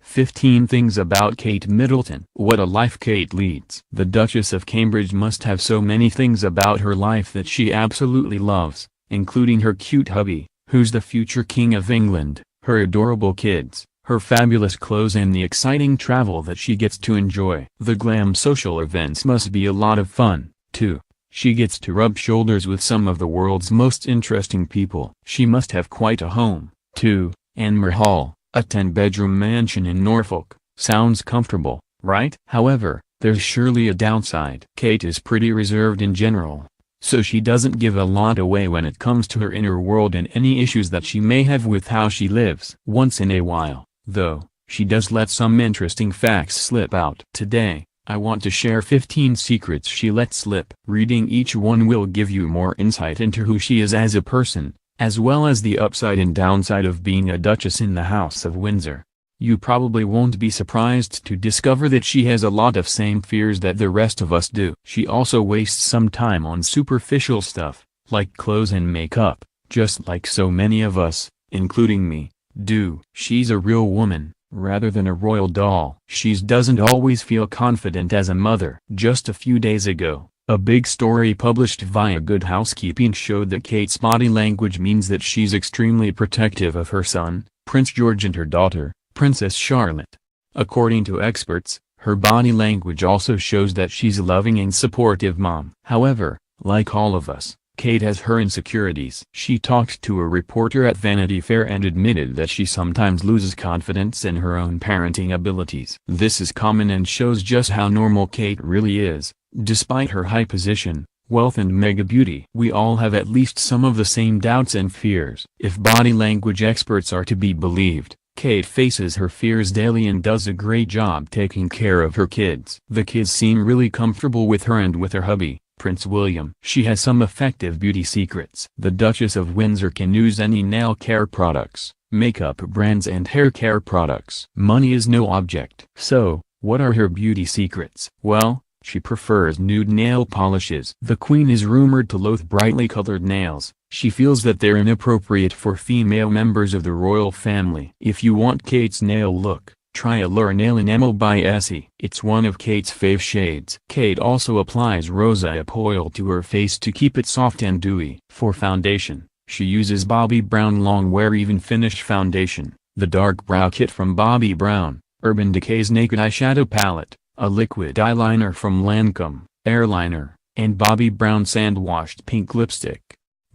15 Things About Kate Middleton. What a life Kate leads. The Duchess of Cambridge must have so many things about her life that she absolutely loves, including her cute hubby, who's the future King of England, her adorable kids, her fabulous clothes and the exciting travel that she gets to enjoy. The glam social events must be a lot of fun, too. She gets to rub shoulders with some of the world's most interesting people. She must have quite a home, too. Anmer Hall, a 10-bedroom mansion in Norfolk, sounds comfortable, right? However, there's surely a downside. Kate is pretty reserved in general, so she doesn't give a lot away when it comes to her inner world and any issues that she may have with how she lives. Once in a while, though, she does let some interesting facts slip out. Today, I want to share 15 secrets she lets slip. Reading each one will give you more insight into who she is as a person, as well as the upside and downside of being a duchess in the House of Windsor. You probably won't be surprised to discover that she has a lot of same fears that the rest of us do. She also wastes some time on superficial stuff, like clothes and makeup, just like so many of us, including me, do. She's a real woman, rather than a royal doll. She doesn't always feel confident as a mother. Just a few days ago, a big story published via Good Housekeeping showed that Kate's body language means that she's extremely protective of her son, Prince George, and her daughter, Princess Charlotte. According to experts, her body language also shows that she's a loving and supportive mom. However, like all of us, Kate has her insecurities. She talked to a reporter at Vanity Fair and admitted that she sometimes loses confidence in her own parenting abilities. This is common and shows just how normal Kate really is, despite her high position, wealth and mega beauty. We all have at least some of the same doubts and fears. If body language experts are to be believed, Kate faces her fears daily and does a great job taking care of her kids. The kids seem really comfortable with her and with her hubby, Prince William. She has some effective beauty secrets. The Duchess of Windsor can use any nail care products, makeup brands and hair care products. Money is no object. So, what are her beauty secrets? Well, she prefers nude nail polishes. The Queen is rumored to loathe brightly colored nails. She feels that they're inappropriate for female members of the royal family. If you want Kate's nail look, try Allure Nail Enamel by Essie. It's one of Kate's fave shades. Kate also applies rosehip oil to her face to keep it soft and dewy. For foundation, she uses Bobbi Brown Long Wear Even Finish Foundation, the dark brow kit from Bobbi Brown, Urban Decay's Naked Eyeshadow Palette, a liquid eyeliner from Lancome, Airliner, and Bobbi Brown Sand Washed Pink Lipstick.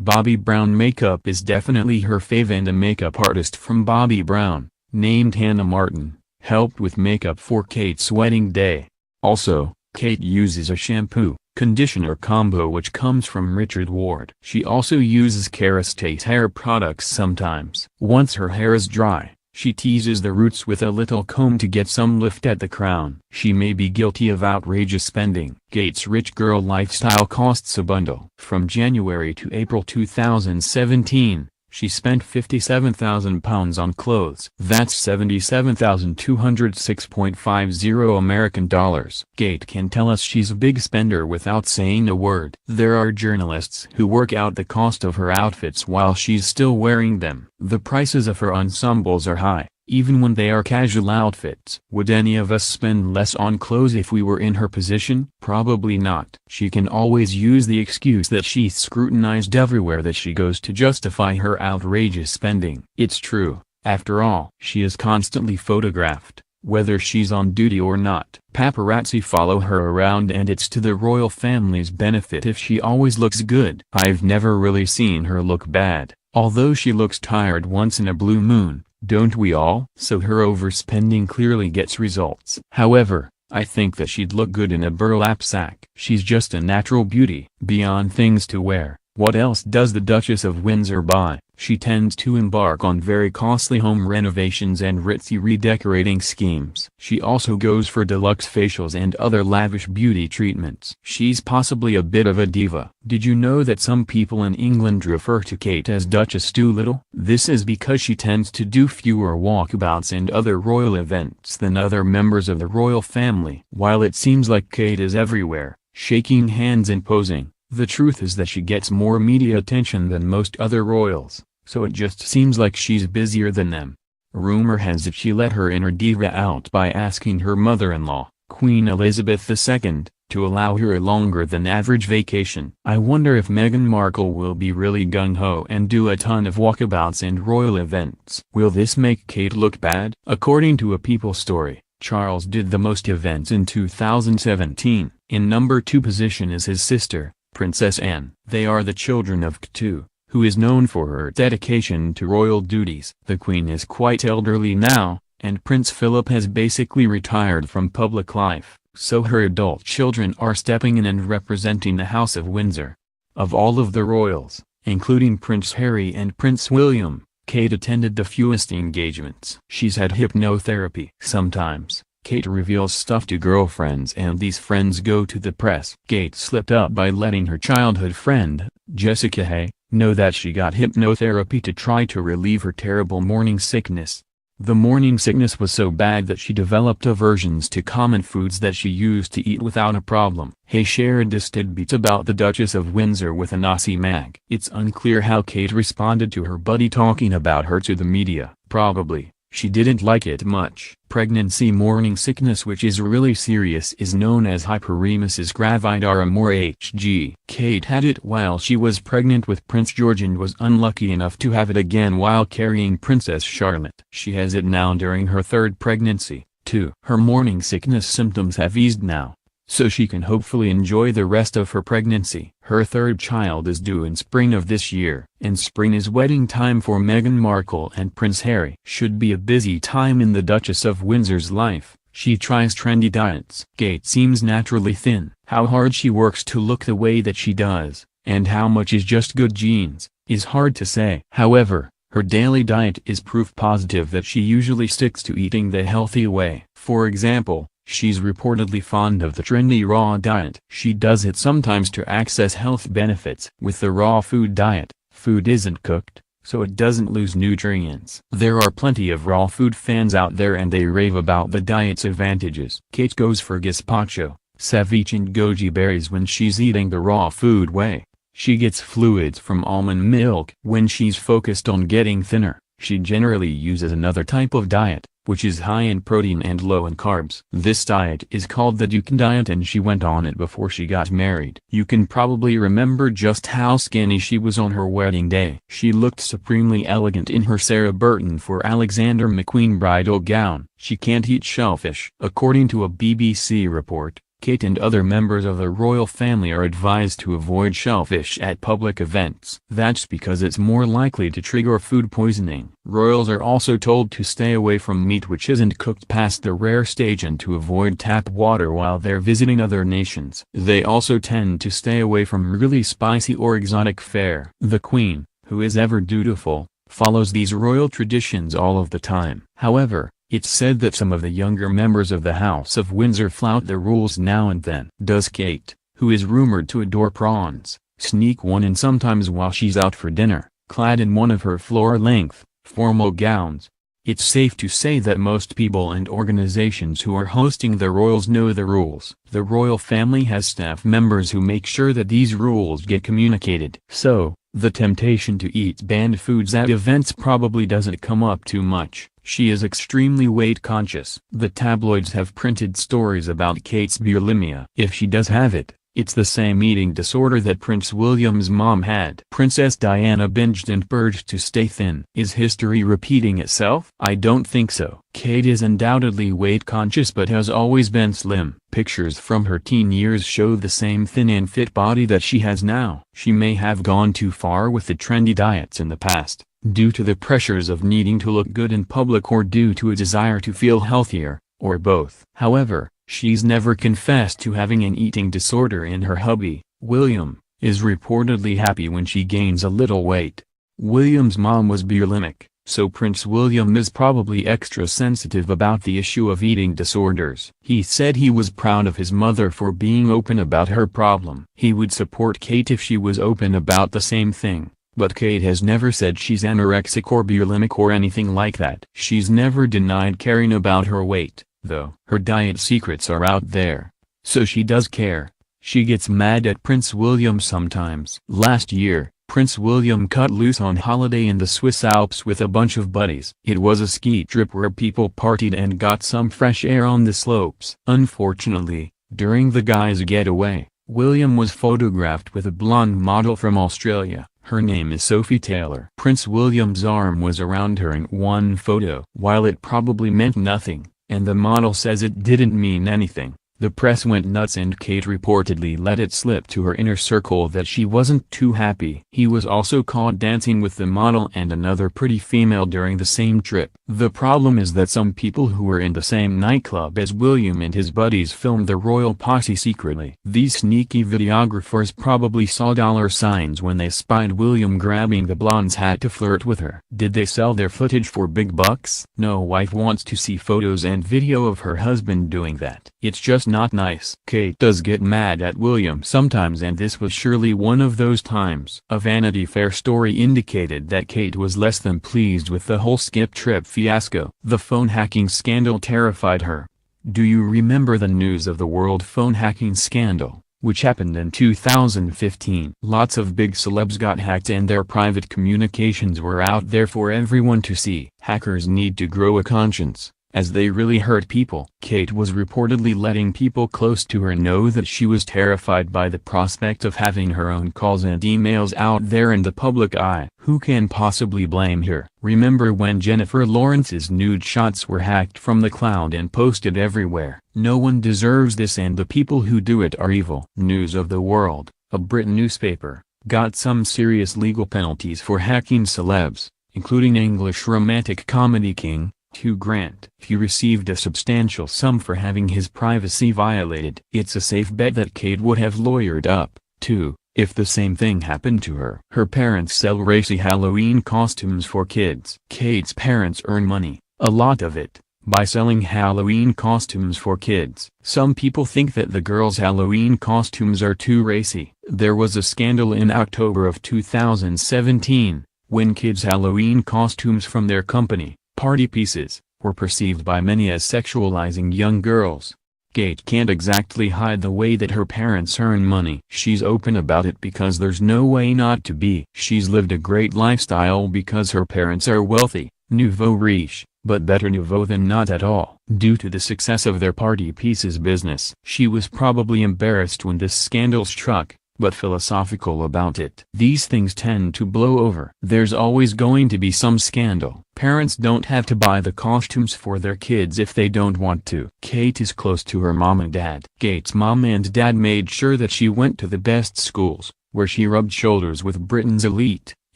Bobbi Brown makeup is definitely her fave, and a makeup artist from Bobbi Brown, named Hannah Martin, helped with makeup for Kate's wedding day. Also, Kate uses a shampoo-conditioner combo which comes from Richard Ward. She also uses Kerastase hair products sometimes. Once her hair is dry, she teases the roots with a little comb to get some lift at the crown. She may be guilty of outrageous spending. Kate's rich girl lifestyle costs a bundle. From January to April 2017, she spent £57,000 on clothes. That's $77,206.50 American dollars. Kate can tell us she's a big spender without saying a word. There are journalists who work out the cost of her outfits while she's still wearing them. The prices of her ensembles are high, even when they are casual outfits. Would any of us spend less on clothes if we were in her position? Probably not. She can always use the excuse that she's scrutinized everywhere that she goes to justify her outrageous spending. It's true, after all. She is constantly photographed, whether she's on duty or not. Paparazzi follow her around, and it's to the royal family's benefit if she always looks good. I've never really seen her look bad, although she looks tired once in a blue moon. Don't we all? So her overspending clearly gets results. However, I think that she'd look good in a burlap sack. She's just a natural beauty. Beyond things to wear, what else does the Duchess of Windsor buy? She tends to embark on very costly home renovations and ritzy redecorating schemes. She also goes for deluxe facials and other lavish beauty treatments. She's possibly a bit of a diva. Did you know that some people in England refer to Kate as Duchess Doolittle? This is because she tends to do fewer walkabouts and other royal events than other members of the royal family. While it seems like Kate is everywhere, shaking hands and posing, the truth is that she gets more media attention than most other royals, so it just seems like she's busier than them. Rumor has it she let her inner diva out by asking her mother-in-law, Queen Elizabeth II, to allow her a longer than average vacation. I wonder if Meghan Markle will be really gung-ho and do a ton of walkabouts and royal events. Will this make Kate look bad? According to a People story, Charles did the most events in 2017. In number 2 position is his sister, Princess Anne. They are the children of K2, who is known for her dedication to royal duties. The Queen is quite elderly now, and Prince Philip has basically retired from public life, so her adult children are stepping in and representing the House of Windsor. Of all of the royals, including Prince Harry and Prince William, Kate attended the fewest engagements. She's had hypnotherapy. Sometimes, Kate reveals stuff to girlfriends and these friends go to the press. Kate slipped up by letting her childhood friend, Jessica Hay, know that she got hypnotherapy to try to relieve her terrible morning sickness. The morning sickness was so bad that she developed aversions to common foods that she used to eat without a problem. Hay shared this tidbit about the Duchess of Windsor with an Aussie mag. It's unclear how Kate responded to her buddy talking about her to the media. Probably, she didn't like it much. Pregnancy morning sickness, which is really serious, is known as hyperemesis gravidarum or Hg. Kate had it while she was pregnant with Prince George and was unlucky enough to have it again while carrying Princess Charlotte. She has it now during her 3rd pregnancy, too. Her morning sickness symptoms have eased now, so she can hopefully enjoy the rest of her pregnancy. Her 3rd child is due in spring of this year. And spring is wedding time for Meghan Markle and Prince Harry. Should be a busy time in the Duchess of Windsor's life. She tries trendy diets. Kate seems naturally thin. How hard she works to look the way that she does, and how much is just good genes, is hard to say. However, her daily diet is proof positive that she usually sticks to eating the healthy way. For example, she's reportedly fond of the trendy raw diet. She does it sometimes to access health benefits. With the raw food diet, food isn't cooked, so it doesn't lose nutrients. There are plenty of raw food fans out there and they rave about the diet's advantages. Kate goes for gazpacho, ceviche and goji berries when she's eating the raw food way. She gets fluids from almond milk. When she's focused on getting thinner, she generally uses another type of diet, which is high in protein and low in carbs. This diet is called the Dukan diet and she went on it before she got married. You can probably remember just how skinny she was on her wedding day. She looked supremely elegant in her Sarah Burton for Alexander McQueen bridal gown. She can't eat shellfish. According to a BBC report, Kate and other members of the royal family are advised to avoid shellfish at public events. That's because it's more likely to trigger food poisoning. Royals are also told to stay away from meat which isn't cooked past the rare stage and to avoid tap water while they're visiting other nations. They also tend to stay away from really spicy or exotic fare. The Queen, who is ever dutiful, follows these royal traditions all of the time. However, it's said that some of the younger members of the House of Windsor flout the rules now and then. Does Kate, who is rumored to adore prawns, sneak one in sometimes while she's out for dinner, clad in one of her floor-length, formal gowns? It's safe to say that most people and organizations who are hosting the royals know the rules. The royal family has staff members who make sure that these rules get communicated. So, the temptation to eat banned foods at events probably doesn't come up too much. She is extremely weight conscious. The tabloids have printed stories about Kate's bulimia. If she does have it, it's the same eating disorder that Prince William's mom had. Princess Diana binged and purged to stay thin. Is history repeating itself? I don't think so. Kate is undoubtedly weight conscious but has always been slim. Pictures from her teen years show the same thin and fit body that she has now. She may have gone too far with the trendy diets in the past, due to the pressures of needing to look good in public or due to a desire to feel healthier, or both. However, she's never confessed to having an eating disorder and her hubby, William, is reportedly happy when she gains a little weight. William's mom was bulimic, so Prince William is probably extra sensitive about the issue of eating disorders. He said he was proud of his mother for being open about her problem. He would support Kate if she was open about the same thing. But Kate has never said she's anorexic or bulimic or anything like that. She's never denied caring about her weight, though. Her diet secrets are out there, so she does care. She gets mad at Prince William sometimes. Last year, Prince William cut loose on holiday in the Swiss Alps with a bunch of buddies. It was a ski trip where people partied and got some fresh air on the slopes. Unfortunately, during the guys' getaway, William was photographed with a blonde model from Australia. Her name is Sophie Taylor. Prince William's arm was around her in one photo. While it probably meant nothing, and the model says it didn't mean anything, the press went nuts and Kate reportedly let it slip to her inner circle that she wasn't too happy. He was also caught dancing with the model and another pretty female during the same trip. The problem is that some people who were in the same nightclub as William and his buddies filmed the royal posse secretly. These sneaky videographers probably saw dollar signs when they spied William grabbing the blonde's hat to flirt with her. Did they sell their footage for big bucks? No wife wants to see photos and video of her husband doing that. It's just not nice. Kate does get mad at William sometimes, and this was surely one of those times. A Vanity Fair story indicated that Kate was less than pleased with the whole skip trip fiasco. The phone hacking scandal terrified her. Do you remember the news of the world phone hacking scandal, which happened in 2015? Lots of big celebs got hacked and their private communications were out there for everyone to see. Hackers need to grow a conscience, as they really hurt people. Kate was reportedly letting people close to her know that she was terrified by the prospect of having her own calls and emails out there in the public eye. Who can possibly blame her? Remember when Jennifer Lawrence's nude shots were hacked from the cloud and posted everywhere? No one deserves this, and the people who do it are evil. News of the World, a Britain newspaper, got some serious legal penalties for hacking celebs, including English romantic comedy king Hugh Grant. He received a substantial sum for having his privacy violated. It's a safe bet that Kate would have lawyered up, too, if the same thing happened to her. Her parents sell racy Halloween costumes for kids. Kate's parents earn money, a lot of it, by selling Halloween costumes for kids. Some people think that the girls' Halloween costumes are too racy. There was a scandal in October of 2017, when kids' Halloween costumes from their company, Party Pieces, were perceived by many as sexualizing young girls. Kate can't exactly hide the way that her parents earn money. She's open about it because there's no way not to be. She's lived a great lifestyle because her parents are wealthy, nouveau riche, but better nouveau than not at all. Due to the success of their Party Pieces business, she was probably embarrassed when this scandal struck, but philosophical about it. These things tend to blow over. There's always going to be some scandal. Parents don't have to buy the costumes for their kids if they don't want to. Kate is close to her mom and dad. Kate's mom and dad made sure that she went to the best schools, where she rubbed shoulders with Britain's elite,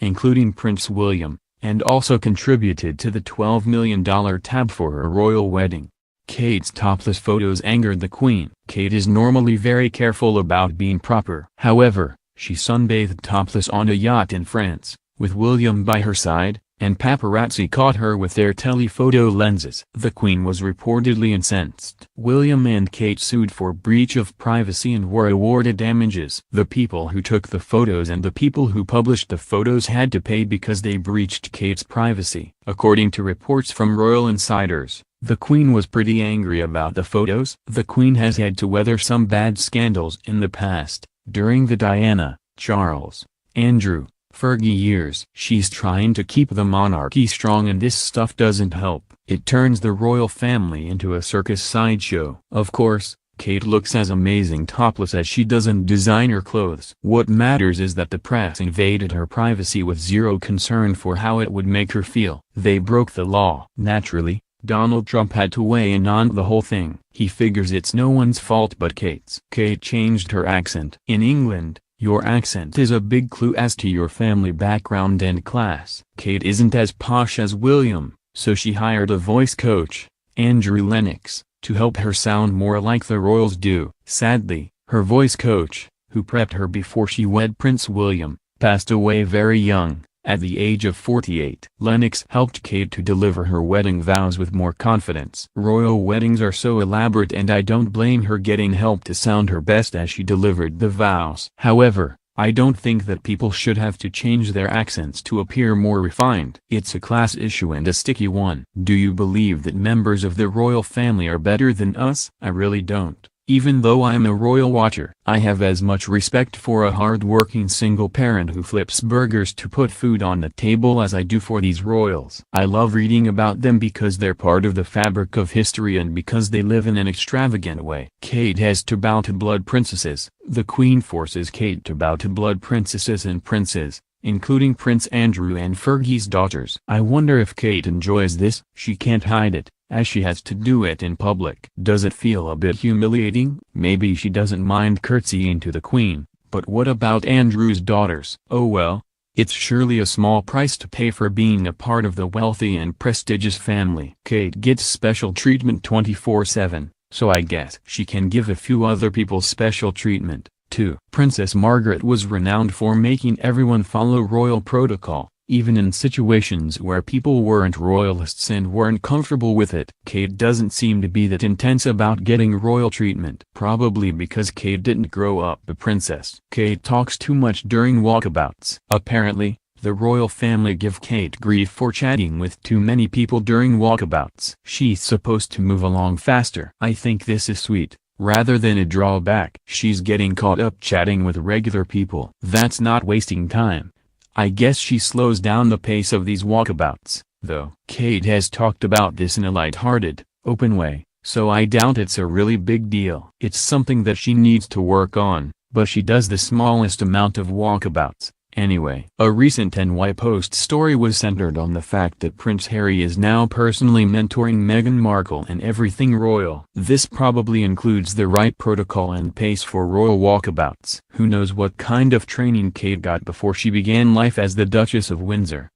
including Prince William, and also contributed to the $12 million tab for her royal wedding. Kate's topless photos angered the Queen. Kate is normally very careful about being proper. However, she sunbathed topless on a yacht in France, with William by her side, and paparazzi caught her with their telephoto lenses. The Queen was reportedly incensed. William and Kate sued for breach of privacy and were awarded damages. The people who took the photos and the people who published the photos had to pay because they breached Kate's privacy. According to reports from royal insiders, the Queen was pretty angry about the photos. The Queen has had to weather some bad scandals in the past, during the Diana, Charles, Andrew, Fergie years. She's trying to keep the monarchy strong, and this stuff doesn't help. It turns the royal family into a circus sideshow. Of course, Kate looks as amazing topless as she does in designer clothes. What matters is that the press invaded her privacy with zero concern for how it would make her feel. They broke the law. Naturally, Donald Trump had to weigh in on the whole thing. He figures it's no one's fault but Kate's. Kate changed her accent. In England, your accent is a big clue as to your family background and class. Kate isn't as posh as William, so she hired a voice coach, Andrew Lennox, to help her sound more like the royals do. Sadly, her voice coach, who prepped her before she wed Prince William, passed away very young, at the age of 48. Lennox helped Kate to deliver her wedding vows with more confidence. Royal weddings are so elaborate, and I don't blame her getting help to sound her best as she delivered the vows. However, I don't think that people should have to change their accents to appear more refined. It's a class issue and a sticky one. Do you believe that members of the royal family are better than us? I really don't. Even though I'm a royal watcher, I have as much respect for a hard-working single parent who flips burgers to put food on the table as I do for these royals. I love reading about them because they're part of the fabric of history and because they live in an extravagant way. Kate has to bow to blood princesses. The Queen forces Kate to bow to blood princesses and princes, including Prince Andrew and Fergie's daughters. I wonder if Kate enjoys this. She can't hide it, as she has to do it in public. Does it feel a bit humiliating? Maybe she doesn't mind curtsying to the Queen, but what about Andrew's daughters? Oh well, it's surely a small price to pay for being a part of the wealthy and prestigious family. Kate gets special treatment 24/7, so I guess she can give a few other people special treatment, too. Princess Margaret was renowned for making everyone follow royal protocol, even in situations where people weren't royalists and weren't comfortable with it. Kate doesn't seem to be that intense about getting royal treatment. Probably because Kate didn't grow up a princess. Kate talks too much during walkabouts. Apparently, the royal family give Kate grief for chatting with too many people during walkabouts. She's supposed to move along faster. I think this is sweet, rather than a drawback. She's getting caught up chatting with regular people. That's not wasting time. I guess she slows down the pace of these walkabouts, though. Kate has talked about this in a light-hearted, open way, so I doubt it's a really big deal. It's something that she needs to work on, but she does the smallest amount of walkabouts. Anyway, a recent NY Post story was centered on the fact that Prince Harry is now personally mentoring Meghan Markle in everything royal. This probably includes the right protocol and pace for royal walkabouts. Who knows what kind of training Kate got before she began life as the Duchess of Windsor.